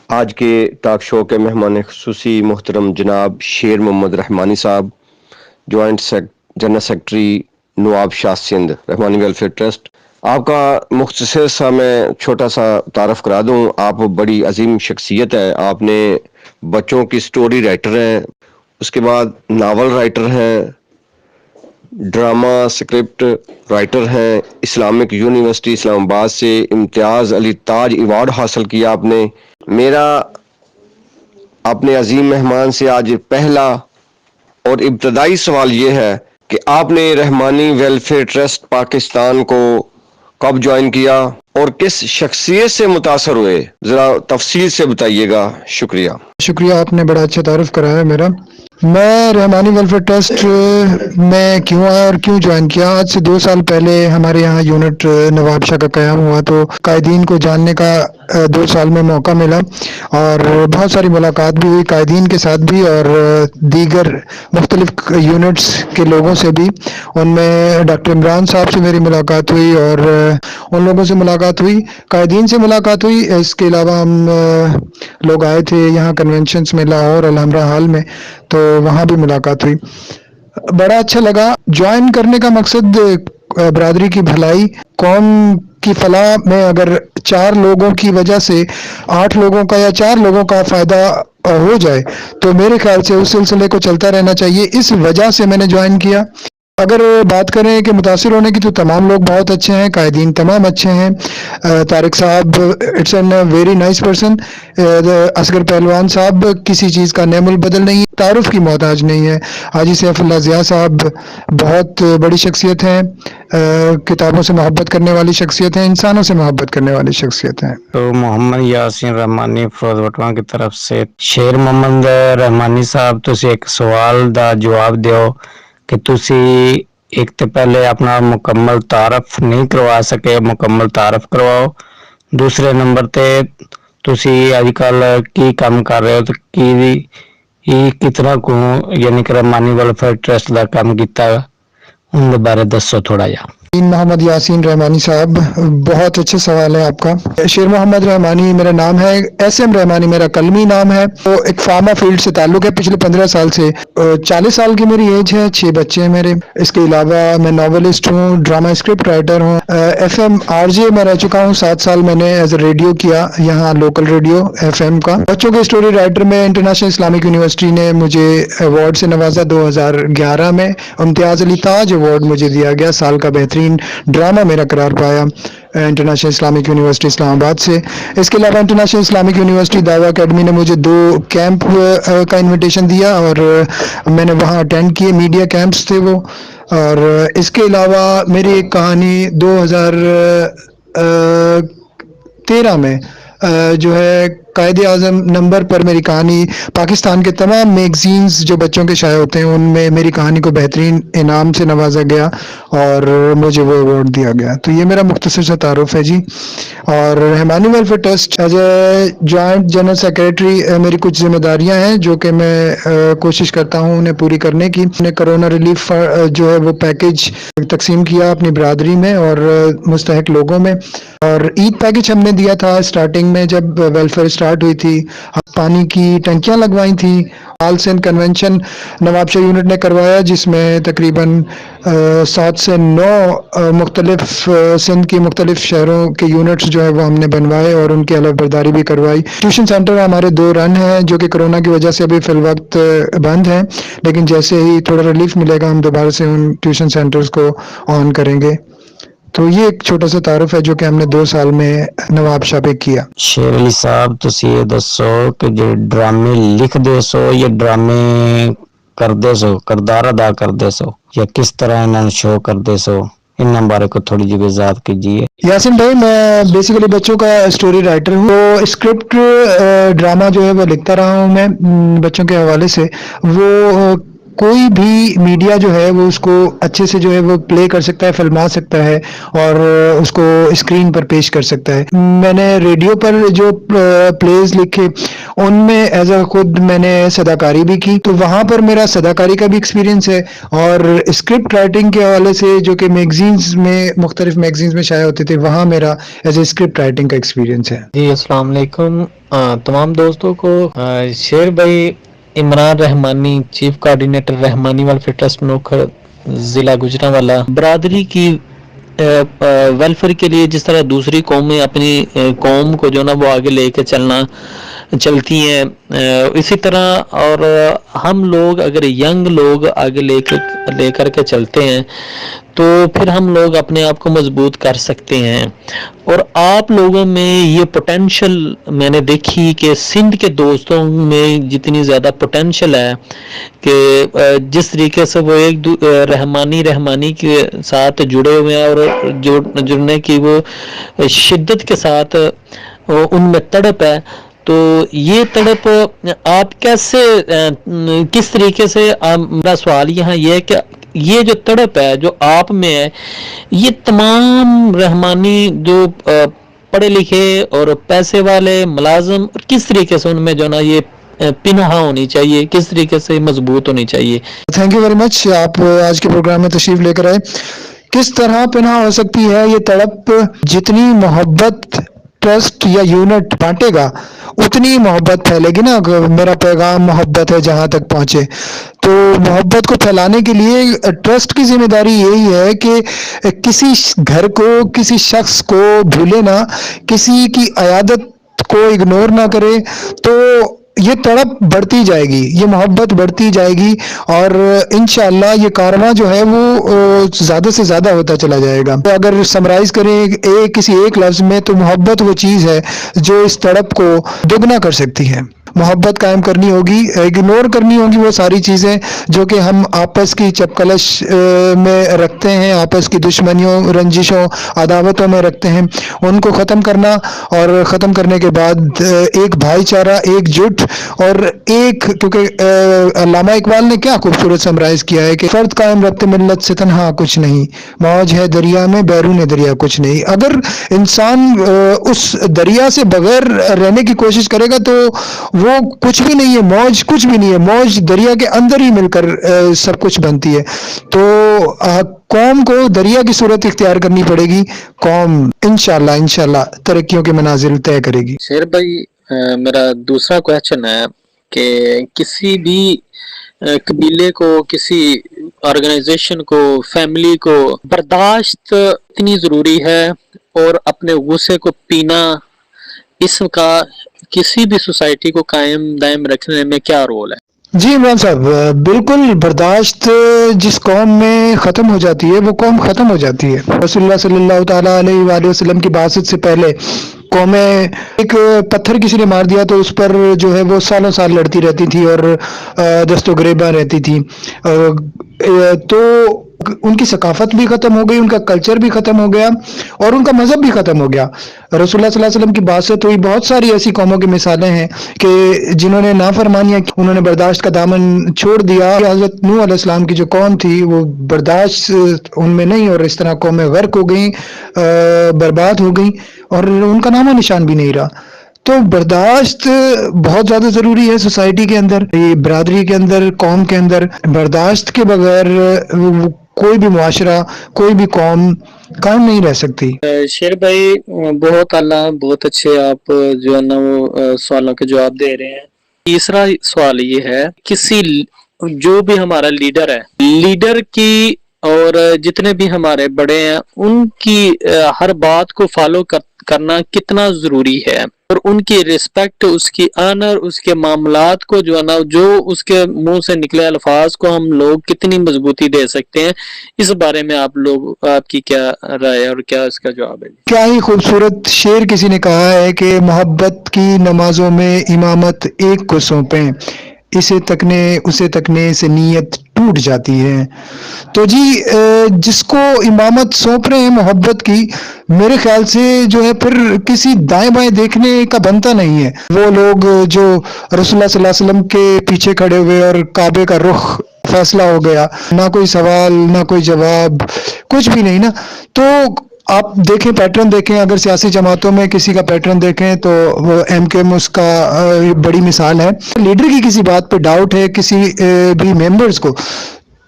آج کے talk show کے مہمان خصوصی محترم جناب شیر محمد رحمانی صاحب، جوائنٹ جنرل سیکرٹری نواب شاہ سندھ رحمانی ویلفیئر ٹرسٹ۔ آپ کا مختصر سا میں چھوٹا سا تعارف کرا دوں۔ آپ بڑی عظیم شخصیت ہے۔ آپ نے بچوں کی سٹوری رائٹر ہیں، اس کے بعد ناول رائٹر ہیں، ڈرامہ اسکرپٹ رائٹر ہیں، اسلامک یونیورسٹی اسلام آباد سے امتیاز علی تاج ایوارڈ حاصل کیا آپ نے۔ میرا اپنے عظیم مہمان سے آج پہلا اور ابتدائی سوال یہ ہے کہ آپ نے رحمانی ویلفیئر ٹرسٹ پاکستان کو کب جوائن کیا اور کس شخصیت سے متاثر ہوئے، ذرا تفصیل سے بتائیے گا۔ شکریہ۔ آپ نے بڑا اچھا تعارف کرایا میرا۔ میں رحمانی ویلفیئر ٹرسٹ میں کیوں آیا اور کیوں جوائن کیا؟ آج سے 2 سال پہلے ہمارے یہاں یونٹ نواب شاہ کا قیام ہوا، تو قائدین کو جاننے کا 2 سال میں موقع ملا اور بہت ساری ملاقات بھی ہوئی قائدین کے ساتھ بھی اور دیگر مختلف یونٹس کے لوگوں سے بھی۔ ان میں ڈاکٹر عمران صاحب سے میری ملاقات ہوئی اور ان لوگوں سے ملاقات ہوئی، قائدین سے ملاقات ہوئی۔ اس کے علاوہ ہم لوگ آئے تھے یہاں کنونشنز میں لاہور الحمرہ ہال میں، تو وہاں بھی ملاقات ہوئی، بڑا اچھا لگا۔ جوائن کرنے کا مقصد برادری کی بھلائی، قوم کی فلاح میں اگر 4 لوگوں کی وجہ سے 8 لوگوں کا یا 4 لوگوں کا فائدہ ہو جائے تو میرے خیال سے اس سلسلے کو چلتا رہنا چاہیے۔ اس وجہ سے میں نے جوائن کیا۔ اگر بات کریں کہ متاثر ہونے کی، تو تمام لوگ بہت اچھے ہیں، قائدین تمام اچھے ہیں۔ Tariq Sahib it's an very nice person. Asghar Pehlwan Sahib کسی چیز کا نعم البدل نہیں، تعارف کی محتاج نہیں ہے۔ حاجی سیف اللہ ضیاء صاحب بہت بڑی شخصیت ہیں، کتابوں سے محبت کرنے والی شخصیت ہیں، انسانوں سے محبت کرنے والی شخصیت ہیں۔ تو محمد یاسین رحمانی فروز وٹواں کی طرف سے شیر محمد رحمانی صاحب، تسی ایک سوال دا جواب دیو کہ تسی ایک تو پہلے اپنا مکمل تعارف نہیں کروا سکے، مکمل تعارف کرواؤ۔ دوسرے نمبر تے تسی اج کل کی کام کر رہے ہو، تو کی کتنا کو یعنی کہ رحمانی ویلفیئر ٹرسٹ دا کام کیتا، ان دے بارے دسو تھوڑا جا۔ محمد یاسین رحمانی صاحب، بہت اچھا سوال ہے آپ کا۔ شیر محمد رحمانی میرا نام ہے، ایس ایم رحمانی میرا قلمی نام ہے۔ تو ایک فارما فیلڈ سے تعلق ہے پچھلے 15 سال سے۔ 40 سال کی میری ایج ہے، 6 بچے ہیں میرے۔ اس کے علاوہ میں ناولسٹ ہوں، ڈرامہ اسکرپٹ رائٹر ہوں، ایف ایم آر جے میں رہ چکا ہوں 7 سال میں نے ایز اے ریڈیو کیا، یہاں لوکل ریڈیو ایف ایم کا۔ بچوں کے اسٹوری رائٹر میں انٹرنیشنل اسلامک یونیورسٹی نے مجھے ایوارڈ سے نوازا 2011 میں، امتیاز علی تاج ایوارڈ مجھے دیا گیا، سال کا بہترین ڈرامہ میرا قرار پایا انٹرنیشنل اسلامک یونیورسٹی اسلام آباد سے۔ اس کے علاوہ انٹرنیشنل اسلامک یونیورسٹی دعویٰ اکیڈمی نے مجھے 2 کیمپ کا انویٹیشن دیا اور میں نے وہاں اٹینڈ کیے، میڈیا کیمپس تھے وہ۔ اور اس کے علاوہ میری ایک کہانی 2013 میں جو ہے قائد اعظم نمبر پر میری کہانی پاکستان کے تمام میگزینز جو بچوں کے شائع ہوتے ہیں ان میں میری کہانی کو بہترین انعام سے نوازا گیا اور مجھے وہ ایوارڈ دیا گیا۔ تو یہ میرا مختصر سا تعارف ہے جی۔ اور Rahmani welfare trust as a joint general secretary میری کچھ ذمہ داریاں ہیں جو کہ میں کوشش کرتا ہوں انہیں پوری کرنے کی۔ میں نے کرونا ریلیف جو ہے وہ پیکج تقسیم کیا اپنی برادری میں اور مستحق لوگوں میں، اور عید پیکج ہم نے دیا تھا اسٹارٹنگ میں جب ویلفیئر اسٹارٹ ہوئی تھی۔ پانی کی ٹنکیاں لگوائی تھیں۔ آل سندھ کنونشن نواب شاہ یونٹ نے کروایا جس میں تقریباً 7 سے 9 مختلف سندھ کی مختلف شہروں کے یونٹس جو ہے وہ ہم نے بنوائے اور ان کی علف برداری بھی کروائی۔ ٹیوشن سینٹر ہمارے 2 رن ہیں جو کہ کرونا کی وجہ سے ابھی فی الوقت بند ہیں، لیکن جیسے ہی تھوڑا ریلیف ملے گا ہم دوبارہ سے ان ٹیوشن سینٹرز کو آن کریں گے۔ تو یہ ایک چھوٹا سا تعارف ہے جو کہ ہم نے 2 سال میں نواب شاہ پہ کیا۔ شیر علی صاحب تسی یہ دسو کہ جو ڈرامے لکھ دے سو یا ڈرامے کر دے سو، کردار ادا کر دے سو، یا کس طرح انہوں شو کر دے سو، ان بارے کو تھوڑی جی وضاحت کیجیے۔ یاسین بھائی، میں بیسیکلی بچوں کا اسٹوری رائٹر ہوں۔ وہ اسکرپٹ ڈرامہ جو ہے وہ لکھتا رہا ہوں میں بچوں کے حوالے سے۔ وہ کوئی بھی میڈیا جو ہے وہ اس کو اچھے سے جو ہے وہ پلے کر سکتا ہے، فلما سکتا ہے اور اس کو اسکرین پر پیش کر سکتا ہے. میں نے ریڈیو پر جو پلیز لکھے ان میں ایز اے خود میں نے صداکاری بھی کی، تو وہاں پر میرا صداکاری کا بھی ایکسپیرینس ہے، اور اسکرپٹ رائٹنگ کے حوالے سے جو کہ میگزینز میں، مختلف میگزینز میں شائع ہوتے تھے، وہاں میرا ایز اے اسکرپٹ رائٹنگ کا ایکسپیرینس ہے. جی السلام علیکم تمام دوستوں کو. شیر بھائی عمران رحمانی، چیف کوآرڈینیٹر رحمانی ویلفیئر ٹرسٹ نوکھر، ضلع گجرانوالہ. برادری کی ویلفیئر کے لیے جس طرح دوسری قومیں اپنی قوم کو جو نا وہ آگے لے کے چلتی ہیں، اسی طرح اور ہم لوگ اگر ینگ لوگ آگے لے کر کے چلتے ہیں تو پھر ہم لوگ اپنے آپ کو مضبوط کر سکتے ہیں. اور آپ لوگوں میں یہ پوٹینشل میں نے دیکھی کہ سندھ کے دوستوں میں جتنی زیادہ پوٹینشل ہے کہ جس طریقے سے وہ ایک رحمانی کے ساتھ جڑے ہوئے ہیں، اور جڑنے کی وہ شدت کے ساتھ ان میں تڑپ ہے. تو یہ تڑپ آپ کیسے، کس طریقے سے، میرا سوال یہاں یہ ہے کہ یہ جو تڑپ ہے جو آپ میں ہے، یہ تمام رحمانی جو پڑھے لکھے اور پیسے والے ملازم، اور کس طریقے سے ان میں جو نا یہ پنہا ہونی چاہیے، کس طریقے سے مضبوط ہونی چاہیے؟ تھینک یو ویری مچ، آپ آج کے پروگرام میں تشریف لے کر آئے. کس طرح پناہ ہو سکتی ہے یہ تڑپ؟ جتنی محبت ٹرسٹ یا یونٹ بانٹے گا اتنی محبت پھیلے گی نا. میرا پیغام محبت ہے جہاں تک پہنچے، تو محبت کو پھیلانے کے لیے ٹرسٹ کی ذمہ داری یہی ہے کہ کسی گھر کو، کسی شخص کو بھولے نہ، کسی کی عیادت کو اگنور نہ کرے. تو یہ تڑپ بڑھتی جائے گی، یہ محبت بڑھتی جائے گی، اور انشاءاللہ یہ کارواں جو ہے وہ زیادہ سے زیادہ ہوتا چلا جائے گا. اگر سمرائز کریں کسی ایک لفظ میں، تو محبت وہ چیز ہے جو اس تڑپ کو دگنا کر سکتی ہے. محبت قائم کرنی ہوگی، اگنور کرنی ہوگی وہ ساری چیزیں جو کہ ہم آپس کی چپکلش میں رکھتے ہیں، آپس کی دشمنیوں، رنجشوں، عداوتوں میں رکھتے ہیں، ان کو ختم کرنا. اور ختم کرنے کے بعد ایک بھائی چارہ، ایک جٹ، اور ایک، کیونکہ علامہ اقبال نے کیا خوبصورت سمرائز کیا ہے کہ فرد قائم ربط ملت سے تنہا کچھ نہیں، موج ہے دریا میں بیرون دریا کچھ نہیں. اگر انسان اس دریا سے بغیر رہنے کی کوشش کرے گا تو وہ کچھ بھی نہیں ہے، موج کچھ بھی نہیں ہے. موج دریا کے اندر ہی مل کر سب کچھ بنتی ہے. تو قوم کو دریا کی صورت اختیار کرنی پڑے گی. قوم انشاءاللہ ترقیوں کے منازل طے کرے گی. شیر بھائی میرا دوسرا کویشچن ہے کہ کسی بھی قبیلے کو، کسی آرگنائزیشن کو، فیملی کو برداشت اتنی ضروری ہے، اور اپنے غصے کو پینا، اس کا کسی بھی سوسائٹی کو قائم دائم رکھنے میں کیا رول ہے؟ جی عمران صاحب، بالکل. برداشت جس قوم میں ختم ہو جاتی ہے وہ قوم ختم ہو جاتی ہے. رسول اللہ صلی اللہ تعالیٰ علیہ وآلہ وسلم کی بعثت سے پہلے قومیں، ایک پتھر کسی نے مار دیا تو اس پر جو ہے وہ سالوں سال لڑتی رہتی تھی اور دست و گریباں رہتی تھی. تو ان کی ثقافت بھی ختم ہو گئی، ان کا کلچر بھی ختم ہو گیا، اور ان کا مذہب بھی ختم ہو گیا. رسول اللہ صلی اللہ علیہ وسلم کی بعثت ہوئی، بہت ساری ایسی قوموں کی مثالیں ہیں کہ جنہوں نے نافرمانیاں کی، انہوں نے برداشت کا دامن چھوڑ دیا. حضرت نوح علیہ السلام کی جو قوم تھی وہ برداشت ان میں نہیں، اور اس طرح قومیں غرق ہو گئیں، برباد ہو گئیں، اور ان کا نام و نشان بھی نہیں رہا. تو برداشت بہت زیادہ ضروری ہے سوسائٹی کے اندر، یہ برادری کے اندر، قوم کے اندر. برداشت کے بغیر کوئی بھی معاشرہ، کوئی بھی قوم قائم نہیں رہ سکتی. شیر بھائی بہت اعلیٰ، بہت اچھے آپ جو ہے نا وہ سوالوں کے جواب دے رہے ہیں. تیسرا سوال یہ ہے، کسی جو بھی ہمارا لیڈر ہے، لیڈر کی اور جتنے بھی ہمارے بڑے ہیں، ان کی ہر بات کو فالو کرنا کتنا ضروری ہے، اور ان کی ریسپیکٹ، اس کی آنر، اس کے معاملات کو جو ہے نا، جو اس کے منہ سے نکلے الفاظ کو ہم لوگ کتنی مضبوطی دے سکتے ہیں، اس بارے میں آپ کی کیا رائے ہے اور کیا اس کا جواب ہے؟ کیا ہی خوبصورت شعر کسی نے کہا ہے کہ محبت کی نمازوں میں امامت ایک کو سونپیں، اسے تکنے سے نیت ٹوٹ جاتی ہے. تو جی جس کو امامت سونپ رہے ہیں محبت کی، میرے خیال سے جو ہے پھر کسی دائیں بائیں دیکھنے کا بنتا نہیں ہے. وہ لوگ جو رسول اللہ صلی اللہ علیہ وسلم کے پیچھے کھڑے ہوئے اور کعبے کا رخ فیصلہ ہو گیا، نہ کوئی سوال نہ کوئی جواب، کچھ بھی نہیں نا. تو آپ دیکھیں پیٹرن دیکھیں، اگر سیاسی جماعتوں میں کسی کا پیٹرن دیکھیں تو وہ ایم کیو ایم اس کا بڑی مثال ہے. لیڈر کی کسی بات پہ ڈاؤٹ ہے کسی بھی ممبرز کو،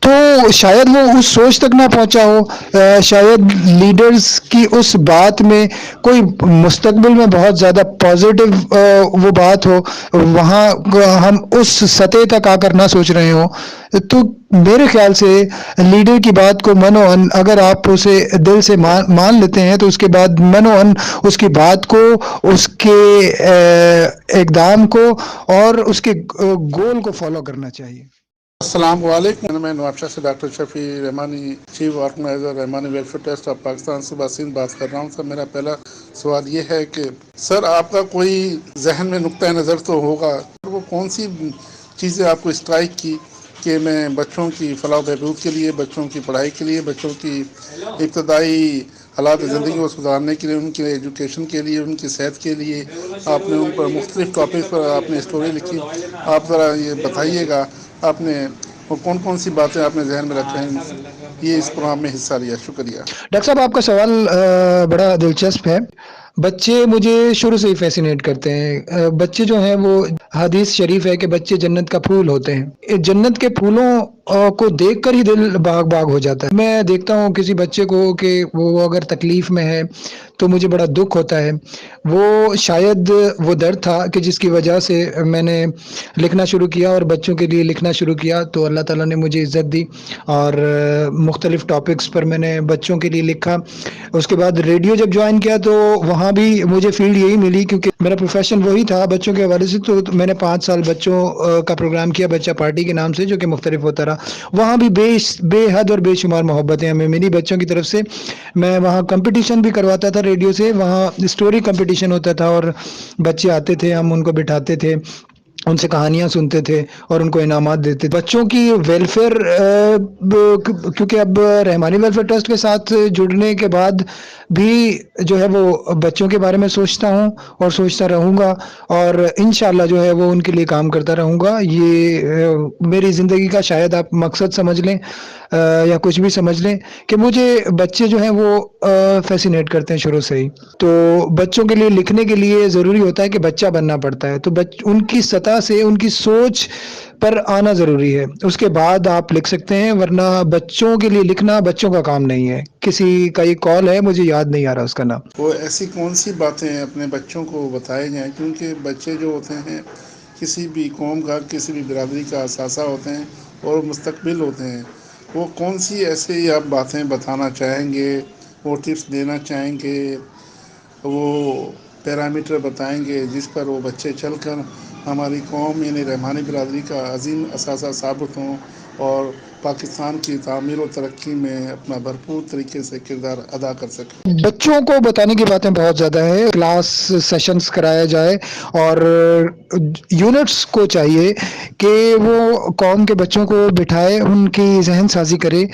تو شاید وہ اس سوچ تک نہ پہنچا ہو، شاید لیڈرز کی اس بات میں کوئی مستقبل میں بہت زیادہ پازیٹیو وہ بات ہو، وہاں ہم اس سطح تک آ کر نہ سوچ رہے ہوں. تو میرے خیال سے لیڈر کی بات کو من و ان اگر آپ اسے دل سے مان لیتے ہیں تو اس کے بعد من و ان اس کی بات کو، اس کے اقدام کو اور اس کے گول کو فالو کرنا چاہیے. السلام علیکم. میں نوابشاہ سے doctor Shafi Rehmani, chief organizer Rehmani welfare trust of Pakistan صوبہ سندھ بات کر رہا ہوں. سر میرا پہلا سوال یہ ہے کہ سر آپ کا کوئی ذہن میں نقطۂ نظر تو ہوگا، وہ کون سی چیزیں آپ کو اسٹرائک کی کہ میں بچوں کی فلاح و بہبود کے لیے، بچوں کی پڑھائی کے لیے، بچوں کی ابتدائی حالات زندگی کو سدھارنے کے لیے، ان کے ایجوکیشن کے لیے، ان کی صحت کے لیے آپ نے ان پر مختلف ٹاپکس پر آپ نے اسٹوری لکھی. آپ ذرا یہ بتائیے گا آپ نے وہ کون کون سی باتیں آپ نے ذہن میں رکھیں یہ اس پروگرام میں حصہ لیا. شکریہ. ڈاکٹر صاحب آپ کا سوال بڑا دلچسپ ہے. بچے مجھے شروع سے ہی فیسینیٹ کرتے ہیں. بچے جو ہیں وہ حدیث شریف ہے کہ بچے جنت کا پھول ہوتے ہیں. جنت کے پھولوں کو دیکھ کر ہی دل باغ باغ ہو جاتا ہے. میں دیکھتا ہوں کسی بچے کو کہ وہ اگر تکلیف میں ہے تو مجھے بڑا دکھ ہوتا ہے. وہ شاید وہ درد تھا کہ جس کی وجہ سے میں نے لکھنا شروع کیا اور بچوں کے لیے لکھنا شروع کیا. تو اللہ تعالیٰ نے مجھے عزت دی اور مختلف ٹاپکس پر میں نے بچوں کے لیے لکھا. اس کے بعد ریڈیو جب جوائن کیا تو وہاں بھی مجھے فیلڈ یہی ملی کیونکہ میرا پروفیشن وہی تھا بچوں کے حوالے سے. تو میں نے 5 سال بچوں کا پروگرام کیا بچہ پارٹی کے نام سے جو کہ مختلف ہوتا رہا. وہاں بھی بے حد اور بے شمار محبتیں ہمیں ملی بچوں کی طرف سے. میں وہاں کمپٹیشن بھی کرواتا تھا ریڈیو سے. وہاں اسٹوری کمپٹیشن ہوتا تھا اور بچے آتے تھے، ہم ان کو بٹھاتے تھے، ان سے کہانیاں سنتے تھے اور ان کو انعامات دیتے. بچوں کی ویلفیئر کیونکہ اب رحمانی ویلفیئر ٹرسٹ کے ساتھ جڑنے کے بعد بھی جو ہے وہ بچوں کے بارے میں سوچتا ہوں اور سوچتا رہوں گا اور انشاءاللہ جو ہے وہ ان کے لیے کام کرتا رہوں گا. یہ میری زندگی کا شاید آپ مقصد سمجھ لیں یا کچھ بھی سمجھ لیں کہ مجھے بچے جو ہیں وہ فیسینیٹ کرتے ہیں شروع سے ہی. تو بچوں کے لیے لکھنے کے لیے ضروری ہوتا ہے کہ بچہ بننا پڑتا ہے. تو ان کی سطح سے ان کی سوچ پر آنا ضروری ہے. اس کے بعد آپ لکھ سکتے ہیں، ورنہ بچوں کے لیے لکھنا بچوں کا کام نہیں ہے. کسی کا یہ کال ہے مجھے یاد نہیں آ رہا اس کا نام. وہ ایسی کون سی باتیں اپنے بچوں کو بتائے جائیں کیونکہ بچے جو ہوتے ہیں کسی بھی قوم کا، کسی بھی برادری کا اثاثہ ہوتے ہیں اور مستقبل ہوتے ہیں. وہ کون سی ایسی آپ باتیں بتانا چاہیں گے، وہ ٹپس دینا چاہیں گے، وہ پیرامیٹر بتائیں گے جس پر وہ بچے چل کر ہماری قوم یعنی رحمانی برادری کا عظیم اثاثہ ثابت ہوں اور پاکستان کی تعمیر و ترقی میں اپنا بھرپور طریقے سے کردار ادا کر سکیں؟ بچوں کو بتانے کی باتیں بہت زیادہ ہے. کلاس سیشنز کرایا جائے اور یونٹس کو چاہیے کہ وہ قوم کے بچوں کو بٹھائے، ان کی ذہن سازی کرے،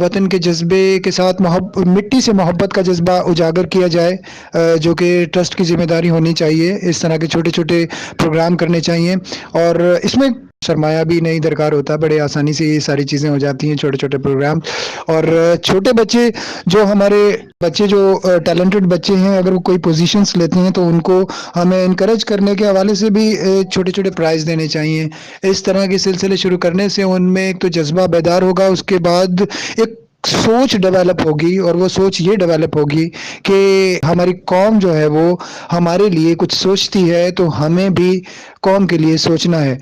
وطن کے جذبے کے ساتھ مٹی سے محبت کا جذبہ اجاگر کیا جائے جو کہ ٹرسٹ کی ذمہ داری ہونی چاہیے. اس طرح کے چھوٹے چھوٹے پروگرام کرنے چاہیے اور اس میں سرمایہ بھی نہیں درکار ہوتا. بڑے آسانی سے یہ ساری چیزیں ہو جاتی ہیں چھوٹے چھوٹے پروگرام. اور چھوٹے بچے جو ہمارے بچے جو ٹیلنٹڈ بچے ہیں اگر وہ کوئی پوزیشنز لیتے ہیں تو ان کو ہمیں انکریج کرنے کے حوالے سے بھی چھوٹے چھوٹے پرائز دینے چاہیے. اس طرح کے سلسلے شروع کرنے سے ان میں ایک تو جذبہ بیدار ہوگا، اس کے بعد ایک سوچ ڈیولپ ہوگی اور وہ سوچ یہ ڈیولپ ہوگی کہ ہماری قوم جو ہے وہ ہمارے لیے کچھ سوچتی ہے تو ہمیں بھی قوم کے لیے سوچنا ہے.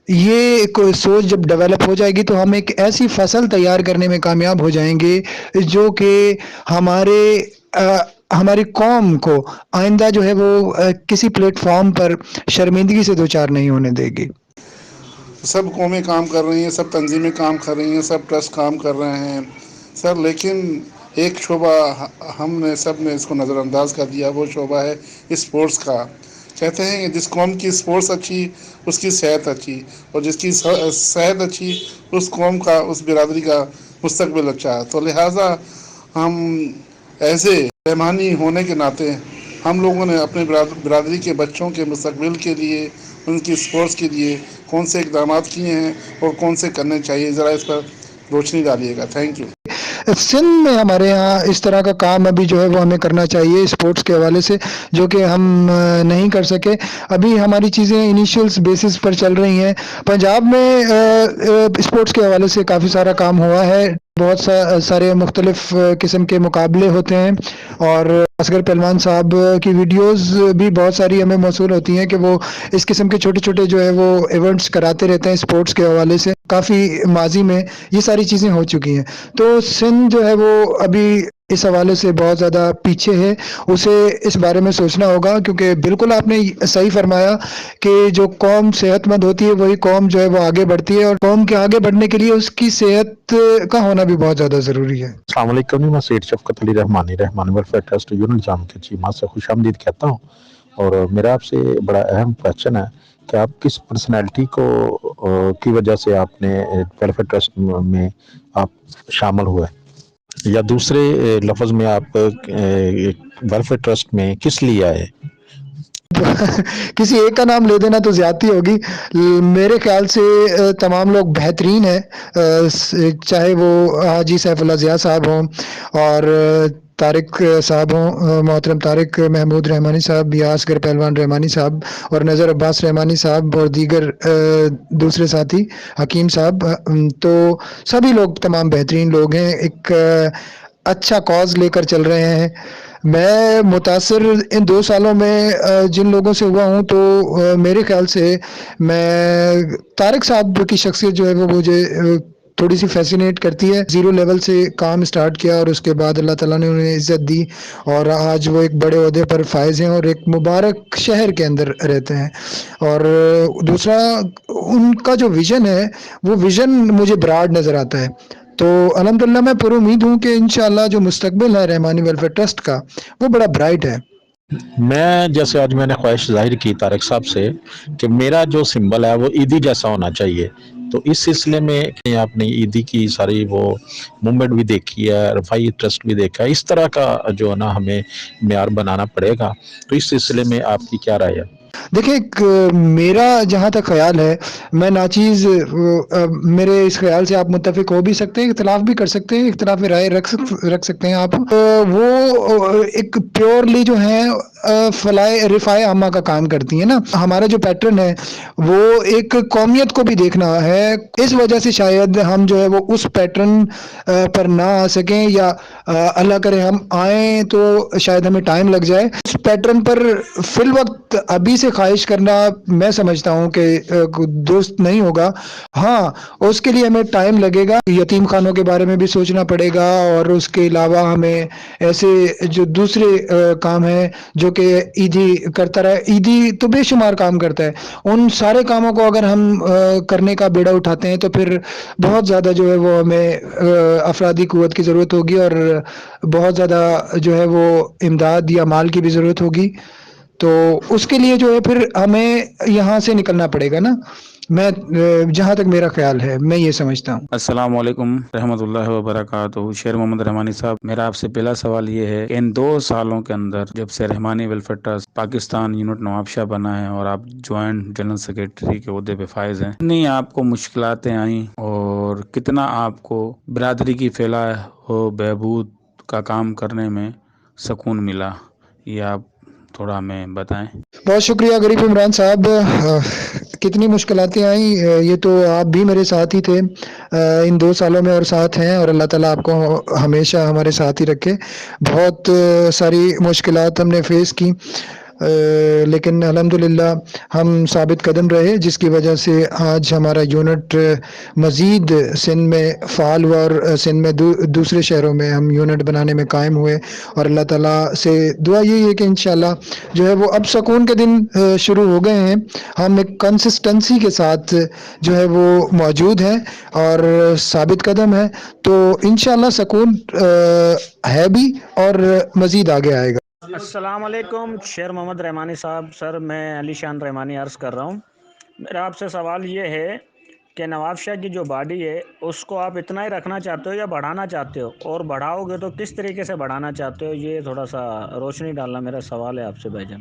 یہ کوئی سوچ جب ڈیولپ ہو جائے گی تو ہم ایک ایسی فصل تیار کرنے میں کامیاب ہو جائیں گے جو کہ ہماری قوم کو آئندہ جو ہے وہ کسی پلیٹ فارم پر شرمندگی سے دوچار نہیں ہونے دے گی. سب قومیں کام کر رہی ہیں، سب تنظیمیں کام کر رہی ہیں، سب ٹرسٹ کام کر رہے ہیں سر، لیکن ایک شعبہ ہم نے سب نے اس کو نظر انداز کر دیا، وہ شعبہ ہے اسپورٹس کا. کہتے ہیں کہ جس قوم کی اسپورٹس اچھی اس کی صحت اچھی، اور جس کی صحت اچھی اس قوم کا، اس برادری کا مستقبل اچھا. تو لہٰذا ہم ایسے رحمانی ہونے کے ناطے ہم لوگوں نے اپنے برادری کے بچوں کے مستقبل کے لیے ان کی سپورٹس کے لیے کون سے اقدامات کیے ہیں اور کون سے کرنے چاہیے، ذرا اس پر روشنی ڈالیے گا. Thank you. سندھ میں ہمارے یہاں اس طرح کا کام ابھی جو ہے وہ ہمیں کرنا چاہیے اسپورٹس کے حوالے سے، جو کہ ہم نہیں کر سکے. ابھی ہماری چیزیں انیشیلس بیسس پر چل رہی ہیں. پنجاب میں اسپورٹس کے حوالے سے کافی سارا کام ہوا ہے. بہت سارے مختلف قسم کے مقابلے ہوتے ہیں، اور اصغر پہلوان صاحب کی ویڈیوز بھی بہت ساری ہمیں موصول ہوتی ہیں کہ وہ اس قسم کے چھوٹے چھوٹے جو ہے وہ ایونٹس کراتے رہتے ہیں اسپورٹس کے حوالے سے. کافی ماضی میں یہ ساری چیزیں ہو چکی ہیں. تو سندھ جو ہے وہ ابھی اس حوالے سے بہت زیادہ پیچھے ہے. اسے اس بارے میں سوچنا ہوگا، کیونکہ بالکل آپ نے صحیح فرمایا کہ جو قوم صحت مند ہوتی ہے وہی قوم جو ہے وہ آگے بڑھتی ہے، اور قوم کے آگے بڑھنے کے لیے اس کی صحت کا ہونا بھی بہت زیادہ ضروری ہے. السلام علیکم. میں سید شفقت علی رحمانی ویلفیئر ٹرسٹ یونٹ جام کے چیف ماں سے خوش آمدید کہتا ہوں. اور میرا آپ سے بڑا اہم کوشچن ہے کہ آپ کس پرسنالٹی کو کی وجہ سے آپ نے ویلفیئر ٹرسٹ میں آپ شامل ہوئے، یا دوسرے لفظ میں آپ ویلفیئر ٹرسٹ میں کس لیے آئے؟ کسی ایک کا نام لے دینا تو زیادتی ہوگی. میرے خیال سے تمام لوگ بہترین ہیں، چاہے وہ حاجی سیف اللہ ضیاء صاحب ہوں اور طارق صاحب ہوں، محترم طارق محمود رحمانی صاحب، یا اصغر پہلوان رحمانی صاحب اور نذر عباس رحمانی صاحب اور دیگر دوسرے ساتھی حکیم صاحب. تو سبھی لوگ تمام بہترین لوگ ہیں، ایک اچھا کاز لے کر چل رہے ہیں. میں متاثر ان 2 سالوں میں جن لوگوں سے ہوا ہوں، تو میرے خیال سے میں طارق صاحب کی شخصیت جو ہے وہ مجھے تھوڑی سی فیسینیٹ کرتی ہے. 0 لیول سے کام سٹارٹ کیا اور اس کے بعد اللہ تعالیٰ نے انہیں عزت دی، اور آج وہ ایک بڑے عہدے پر فائز ہیں اور ایک مبارک شہر کے اندر رہتے ہیں. اور دوسرا، ان کا جو ویژن ہے وہ ویژن مجھے براڈ نظر آتا ہے. تو الحمدللہ میں پر امید ہوں کہ انشاءاللہ جو مستقبل ہے رحمانی ویلفیئر ٹرسٹ کا وہ بڑا برائٹ ہے. میں جیسے آج میں نے خواہش ظاہر کی طارق صاحب سے کہ میرا جو سمبل ہے وہ عیدی جیسا ہونا چاہیے، تو اس سلسلے میں آپ نے عیدی کی ساری وہ موومنٹ بھی دیکھی ہے، رفائی ٹرسٹ بھی دیکھا ہے، اس طرح کا جو ہے نا ہمیں معیار بنانا پڑے گا. تو اس سلسلے میں آپ کی کیا رائے ہے؟ دیکھیں، میرا جہاں تک خیال ہے، میں ناچیز میرے اس خیال سے آپ متفق ہو بھی سکتے ہیں، اختلاف بھی کر سکتے ہیں، اختلاف رائے رکھ سکتے ہیں آپ. وہ ایک پیورلی جو ہے رفاع عامہ کا کام کرتی ہیں نا. ہمارا جو پیٹرن ہے وہ ایک قومیت کو بھی دیکھنا ہے. اس وجہ سے شاید ہم جو ہے وہ اس پیٹرن پر نہ آ سکیں، یا اللہ کرے ہم آئیں تو شاید ہمیں ٹائم لگ جائے. اس پیٹرن پر فی الوقت ابھی سے خواہش کرنا میں سمجھتا ہوں کہ درست نہیں ہوگا. ہاں، اس کے لیے ہمیں ٹائم لگے گا. یتیم خانوں کے بارے میں بھی سوچنا پڑے گا، اور اس کے علاوہ ہمیں ایسے جو دوسرے کام ہیں جو کہ عیدی کرتا رہے. عیدی تو بے شمار کام کرتا ہے. ان سارے کاموں کو اگر ہم کرنے کا بیڑا اٹھاتے ہیں تو پھر بہت زیادہ جو ہے وہ ہمیں افرادی قوت کی ضرورت ہوگی، اور بہت زیادہ جو ہے وہ امداد یا مال کی بھی ضرورت ہوگی. تو اس کے لیے جو ہے پھر ہمیں یہاں سے نکلنا پڑے گا نا. میں جہاں تک میرا خیال ہے میں یہ سمجھتا ہوں. السلام علیکم رحمۃ اللہ وبرکاتہ. شیر محمد رحمانی صاحب، میرا آپ سے پہلا سوال یہ ہے کہ ان 2 سالوں کے اندر جب سے رحمانی ویلفیئر ٹرسٹ پاکستان یونٹ نواب شاہ بنا ہے اور آپ جوائنٹ جنرل سیکریٹری کے عہدے پہ فائز ہیں، کتنی آپ کو مشکلاتیں آئیں اور کتنا آپ کو برادری کی فلاح و بہبود کا کام کرنے میں سکون ملا، یہ آپ تھوڑا ہمیں بتائیں. بہت شکریہ غریب عمران صاحب. کتنی مشکلاتیں آئیں، یہ تو آپ بھی میرے ساتھ ہی تھے ان 2 سالوں میں، اور ساتھ ہیں، اور اللہ تعالیٰ آپ کو ہمیشہ ہمارے ساتھ ہی رکھے. بہت ساری مشکلات ہم نے فیس کی، لیکن الحمدللہ ہم ثابت قدم رہے، جس کی وجہ سے آج ہمارا یونٹ مزید سندھ میں فعال ہوا، اور سندھ میں دوسرے شہروں میں ہم یونٹ بنانے میں قائم ہوئے. اور اللہ تعالیٰ سے دعا یہی ہے کہ انشاءاللہ جو ہے وہ اب سکون کے دن شروع ہو گئے ہیں. ہم ایک کنسسٹنسی کے ساتھ جو ہے وہ موجود ہیں اور ثابت قدم ہے. تو انشاءاللہ سکون ہے بھی اور مزید آگے آئے گا. السلام علیکم شیر محمد رحمانی صاحب. سر میں علی شان رحمانی عرض کر رہا ہوں. میرا آپ سے سوال یہ ہے کہ نواب شاہ کی جو باڈی ہے اس کو آپ اتنا ہی رکھنا چاہتے ہو یا بڑھانا چاہتے ہو، اور بڑھاؤ گے تو کس طریقے سے بڑھانا چاہتے ہو، یہ تھوڑا سا روشنی ڈالنا میرا سوال ہے آپ سے بھائی جان.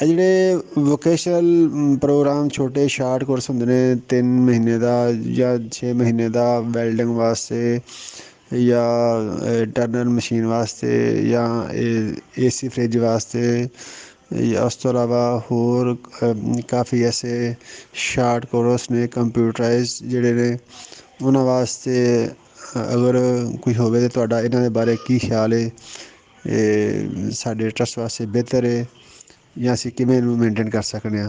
ਜਿਹੜੇ ਵੋਕੇਸ਼ਨਲ ਪ੍ਰੋਗਰਾਮ ਛੋਟੇ ਸ਼ਾਰਟ ਕੋਰਸ ਹੁੰਦੇ ਨੇ 3 ਮਹੀਨੇ ਦਾ ਜਾਂ 6 ਮਹੀਨੇ ਦਾ ਵੈਲਡਿੰਗ ਵਾਸਤੇ ਜਾਂ ਟਰਨਰ ਮਸ਼ੀਨ ਵਾਸਤੇ ਜਾਂ ਏਸੀ ਫ੍ਰਿਜ ਵਾਸਤੇ, ਉਸ ਤੋਂ ਇਲਾਵਾ ਹੋਰ ਕਾਫੀ ਐਸੇ ਸ਼ਾਰਟ ਕੋਰਸ ਨੇ ਕੰਪਿਊਟਰਾਈਜ਼ ਜਿਹੜੇ ਨੇ, ਉਹਨਾਂ ਵਾਸਤੇ ਅਗਰ ਕੋਈ ਹੋਵੇ ਤਾਂ ਤੁਹਾਡਾ ਇਹਨਾਂ ਦੇ ਬਾਰੇ ਕੀ ਖਿਆਲ ਹੈ? ਸਾਡੇ ਟਰਸਟ ਵਾਸਤੇ ਬਿਹਤਰ ਹੈ ਜਾਂ ਅਸੀਂ ਕਿਵੇਂ ਇਹਨੂੰ ਮੇਨਟੇਨ ਕਰ ਸਕਦੇ ਹਾਂ?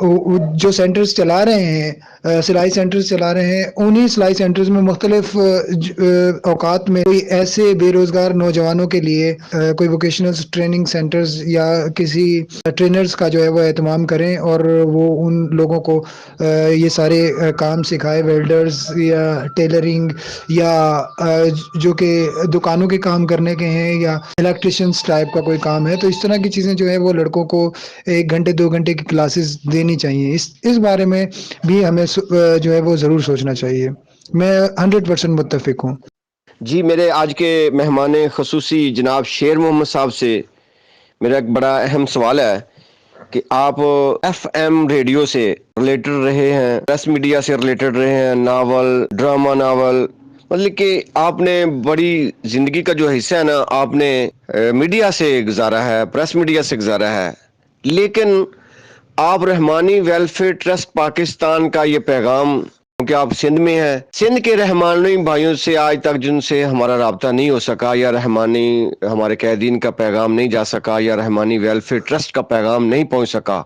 جو سینٹرز چلا رہے ہیں، سلائی سینٹرز چلا رہے ہیں، انہی سلائی سینٹرز میں مختلف اوقات میں کوئی ایسے بے روزگار نوجوانوں کے لیے کوئی ووکیشنل ٹریننگ سینٹرز یا کسی ٹرینرز کا جو ہے وہ اہتمام کریں، اور وہ ان لوگوں کو یہ سارے کام سکھائے، ویلڈرز یا ٹیلرنگ یا جو کہ دکانوں کے کام کرنے کے ہیں یا الیکٹریشینس ٹائپ کا کوئی کام ہے. تو اس طرح کی چیزیں جو ہے وہ لڑکوں کو 1 گھنٹے 2 گھنٹے کی کلاسز دینی چاہیے. اس بارے میں بھی ہمیں جو ہے وہ ضرور سوچنا چاہیے. میں 100% متفق ہوں. جی، میرے آج کے مہمان خصوصی جناب شیر محمد صاحب سے میرا ایک بڑا اہم سوال ہے کہ آپ ایف ایم ریڈیو سے ریلیٹڈ رہے ہیں، پریس میڈیا سے ریلیٹڈ رہے ہیں، ناول، ڈرامہ ناول، مطلب کہ آپ نے بڑی زندگی کا جو حصہ ہے نا آپ نے میڈیا سے گزارا ہے، پریس میڈیا سے گزارا ہے. لیکن آپ رحمانی ویلفیئر ٹرسٹ پاکستان کا یہ پیغام، کیونکہ آپ سندھ میں ہیں، سندھ کے رحمانی بھائیوں سے آج تک جن سے ہمارا رابطہ نہیں ہو سکا، یا رحمانی ہمارے قیدین کا پیغام نہیں جا سکا، یا رحمانی ویلفیئر ٹرسٹ کا پیغام نہیں پہنچ سکا،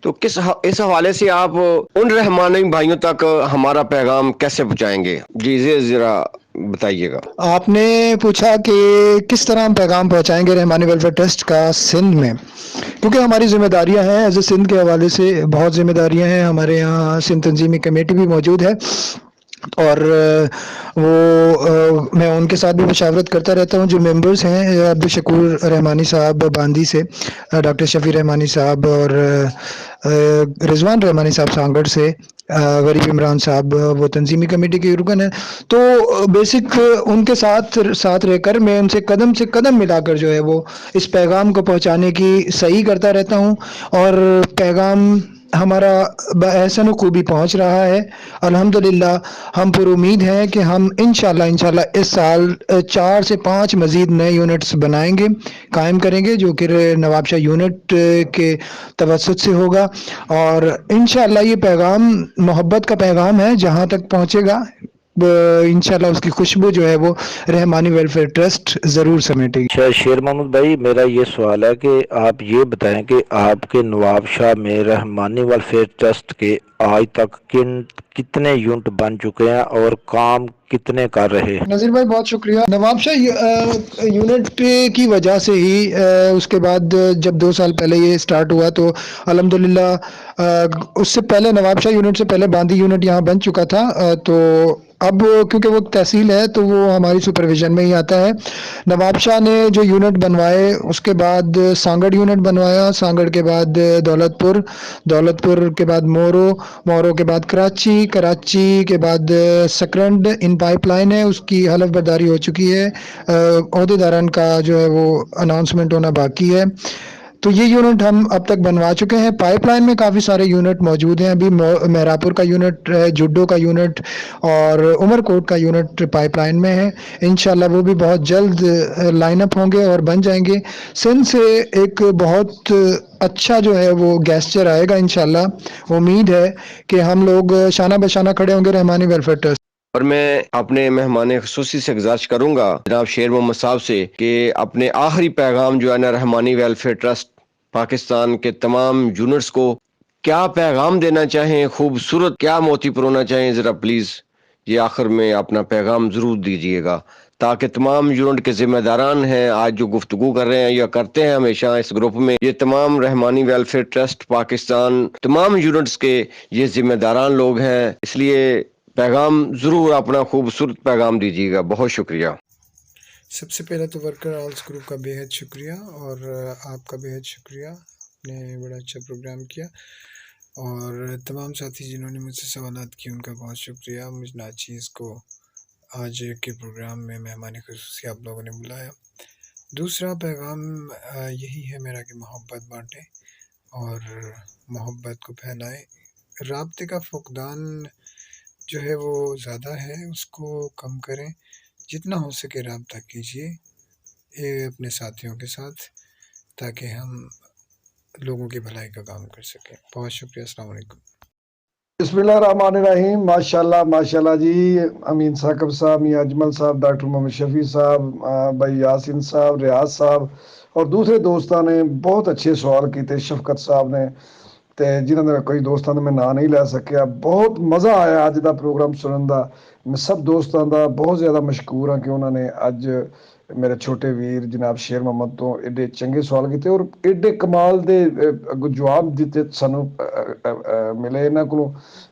تو اس حوالے سے آپ ان رحمانی بھائیوں تک ہمارا پیغام کیسے پہنچائیں گے؟ جی ذرا بتائیے گا. آپ نے پوچھا کہ کس طرح ہم پیغام پہنچائیں گے رحمانی ویلفیئر ٹرسٹ کا سندھ میں، کیونکہ ہماری ذمہ داریاں ہیں ایز اے سندھ کے حوالے سے، بہت ذمہ داریاں ہیں. ہمارے یہاں سندھ تنظیمی کمیٹی بھی موجود ہے، اور وہ میں ان کے ساتھ بھی مشاورت کرتا رہتا ہوں. جو ممبرز ہیں، عبدالشکور رحمانی صاحب باندی سے، ڈاکٹر شفیع رحمانی صاحب اور رضوان رحمانی صاحب سانگڑ سے، غریب عمران صاحب وہ تنظیمی کمیٹی کے رکن ہیں. تو بیسک ان کے ساتھ رہ کر میں ان سے قدم ملا کر جو ہے وہ اس پیغام کو پہنچانے کی صحیح کرتا رہتا ہوں، اور پیغام ہمارا بحسن و خوبی پہنچ رہا ہے الحمدللہ. ہم پر امید ہیں کہ ہم انشاءاللہ اس سال 4 سے 5 مزید نئے یونٹس بنائیں گے، قائم کریں گے، جو کہ نواب شاہ یونٹ کے توسط سے ہوگا. اور انشاءاللہ یہ پیغام محبت کا پیغام ہے، جہاں تک پہنچے گا انشاءاللہ اس کی خوشبو جو ہے وہ رحمانی ویلفیئر ٹرسٹ ضرور سمیٹے گی. شیر محمد بھائی، میرا یہ سوال ہے کہ آپ یہ بتائیں کہ آپ کے نواب شاہ میں رحمانی ویلفیئر ٹرسٹ کے آج تک کتنے یونٹ بن چکے ہیں اور کام کتنے کر رہے ہیں؟ نذیر بھائی بہت شکریہ. نواب شاہ یونٹ کی وجہ سے ہی اس کے بعد جب 2 سال پہلے یہ سٹارٹ ہوا تو الحمدللہ اس سے پہلے نواب شاہ یونٹ سے پہلے باندی یونٹ یہاں بن چکا تھا. تو اب کیونکہ وہ تحصیل ہے تو وہ ہماری سپرویژن میں ہی آتا ہے. نواب شاہ نے جو یونٹ بنوائے، اس کے بعد سانگڑ یونٹ بنوایا، سانگڑ کے بعد دولت پور کے بعد مورو کے بعد کراچی کے بعد سکرنڈ ان پائپ لائن ہے، اس کی حلف برداری ہو چکی ہے، عہدیداران کا جو ہے وہ اناؤنسمنٹ ہونا باقی ہے. تو یہ یونٹ ہم اب تک بنوا چکے ہیں. پائپ لائن میں کافی سارے یونٹ موجود ہیں، ابھی مہراپور کا یونٹ، جڈو کا یونٹ اور عمر کوٹ کا یونٹ پائپ لائن میں ہے. انشاءاللہ وہ بھی بہت جلد لائن اپ ہوں گے اور بن جائیں گے. سندھ سے ایک بہت اچھا جو ہے وہ گیسچر آئے گا انشاءاللہ. امید ہے کہ ہم لوگ شانہ بشانہ کھڑے ہوں گے رحمانی ویلفیئر ٹرسٹ. اور میں اپنے مہمان خصوصی سے گزارش کروں گا جناب شیر محمد صاحب سے کہ اپنے آخری پیغام جو ہے نا رحمانی ویلفیئر ٹرسٹ پاکستان کے تمام یونٹس کو کیا پیغام دینا چاہیں، خوبصورت کیا موتی پرونا چاہیں، ذرا پلیز یہ آخر میں اپنا پیغام ضرور دیجیے گا، تاکہ تمام یونٹ کے ذمہ داران ہیں آج جو گفتگو کر رہے ہیں یا کرتے ہیں ہمیشہ اس گروپ میں، یہ تمام رحمانی ویلفیئر ٹرسٹ پاکستان تمام یونٹس کے یہ ذمہ داران لوگ ہیں. اس لیے پیغام ضرور اپنا خوبصورت پیغام دیجیے گا. بہت شکریہ. سب سے پہلے تو ورکر آلس گروپ کا بے حد شکریہ، اور آپ کا بے حد شکریہ، آپ نے بڑا اچھا پروگرام کیا. اور تمام ساتھی جنہوں نے مجھ سے سوالات کیے ان کا بہت شکریہ. مجھ ناچیز کو آج کے پروگرام میں مہمان خصوصی آپ لوگوں نے بلایا. دوسرا پیغام یہی ہے میرا کہ محبت بانٹیں اور محبت کو پھیلائیں. رابطے کا فقدان جو ہے وہ زیادہ ہے، اس کو کم کریں، جتنا ہو سکے رابطہ کیجیے اپنے ساتھیوں کے ساتھ، تاکہ ہم لوگوں کی بھلائی کا کام کر سکیں. بہت شکریہ. السلام علیکم. بسم اللہ الرحمن الرحیم. ماشاءاللہ جی. امین ثاقب صاحب، میاں اجمل صاحب، ڈاکٹر محمد شفیع صاحب، بھائی یاسین صاحب، ریاض صاحب اور دوسرے دوستان نے بہت اچھے سوال کیے تھے. شفقت صاحب نے ਤੇ ਜਿਨ੍ਹਾਂ ਦਾ ਕਈ ਦੋਸਤਾਂ ਦਾ ਮੈਂ ਨਾਂ ਨਹੀਂ ਲੈ ਸਕਿਆ। ਬਹੁਤ ਮਜ਼ਾ ਆਇਆ ਅੱਜ ਦਾ ਪ੍ਰੋਗਰਾਮ ਸੁਣਨ ਦਾ। ਮੈਂ ਸਭ ਦੋਸਤਾਂ ਦਾ ਬਹੁਤ ਜ਼ਿਆਦਾ ਮਸ਼ਕੂਰ ਹਾਂ ਕਿ ਉਹਨਾਂ ਨੇ ਅੱਜ ਮੇਰੇ ਛੋਟੇ ਵੀਰ ਜਨਾਬ ਸ਼ੇਰ ਮੁਹੰਮਦ ਤੋਂ ਏਡੇ ਚੰਗੇ ਸਵਾਲ ਕੀਤੇ ਔਰ ਏਡੇ ਕਮਾਲ ਦੇ ਅੱਗੋਂ ਜਵਾਬ ਦਿੱਤੇ ਸਾਨੂੰ ਮਿਲੇ ਇਹਨਾਂ ਕੋਲੋਂ।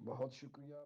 ਬਹੁਤ ਸ਼ੁਕਰੀਆ।